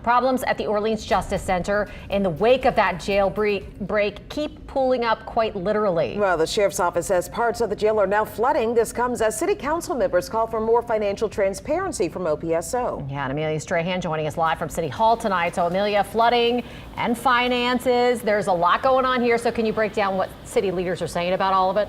Problems at the Orleans Justice Center in the wake of that jail break keep pulling up quite literally. Well, the sheriff's office says parts of the jail are now flooding. This comes as city council members call for more financial transparency from OPSO. Yeah, and Amelia Strahan joining us live from City Hall tonight. So Amelia, flooding and finances, there's a lot going on here. So can you break down what city leaders are saying about all of it?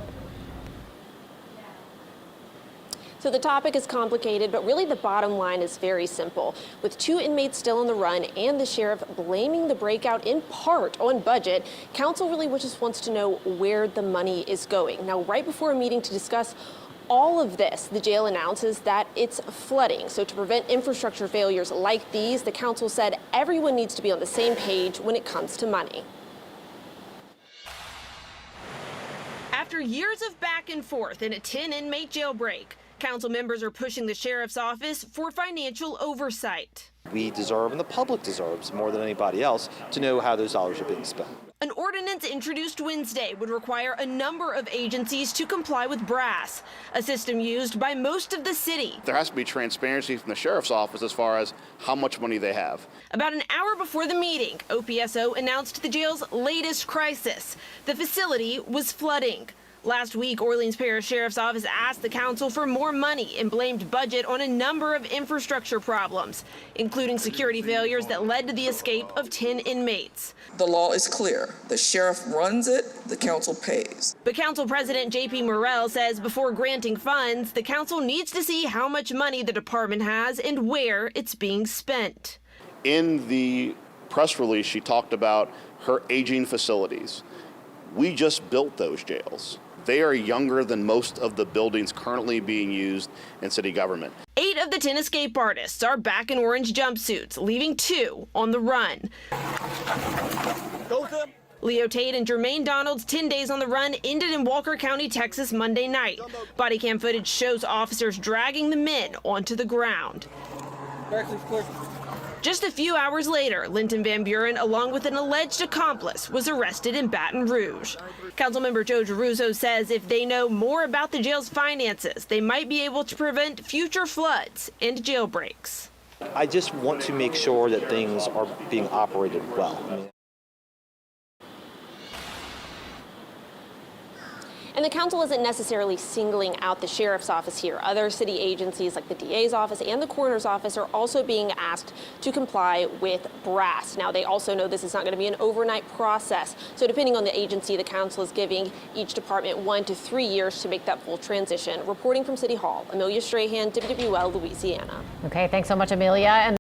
So the topic is complicated, but really the bottom line is very simple. With 2 inmates still on the run and the sheriff blaming the breakout in part on budget, council really just wants to know where the money is going. Now, right before a meeting to discuss all of this, the jail announces that it's flooding. So to prevent infrastructure failures like these, the council said everyone needs to be on the same page when it comes to money. After years of back and forth in a 10-inmate jailbreak, council members are pushing the sheriff's office for financial oversight. We deserve, and the public deserves more than anybody else, to know how those dollars are being spent. An ordinance introduced Wednesday would require a number of agencies to comply with BRASS, a system used by most of the city. There has to be transparency from the sheriff's office as far as how much money they have. About an hour before the meeting, OPSO announced the jail's latest crisis. The facility was flooding. Last week, Orleans Parish Sheriff's Office asked the council for more money and blamed budget on a number of infrastructure problems, including security failures that led to the escape of 10 inmates. The law is clear. The sheriff runs it, the council pays. But Council President J.P. Morrell says before granting funds, the council needs to see how much money the department has and where it's being spent. In the press release, she talked about her aging facilities. We just built those jails. They are younger than most of the buildings currently being used in city government. 8 of the 10 escape artists are back in orange jumpsuits, leaving 2 on the run. Leo Tate and Jermaine Donald's 10 days on the run ended in Walker County, Texas, Monday night. Body cam footage shows officers dragging the men onto the ground. Just a few hours later, Linton Van Buren, along with an alleged accomplice, was arrested in Baton Rouge. Councilmember Joe Giarrusso says if they know more about the jail's finances, they might be able to prevent future floods and jailbreaks. I just want to make sure that things are being operated well. And the council isn't necessarily singling out the sheriff's office here. Other city agencies like the DA's office and the coroner's office are also being asked to comply with BRASS. Now, they also know this is not going to be an overnight process. So depending on the agency, the council is giving each department 1 to 3 years to make that full transition. Reporting from City Hall, Amelia Strahan, WWL, Louisiana. Okay, thanks so much, Amelia.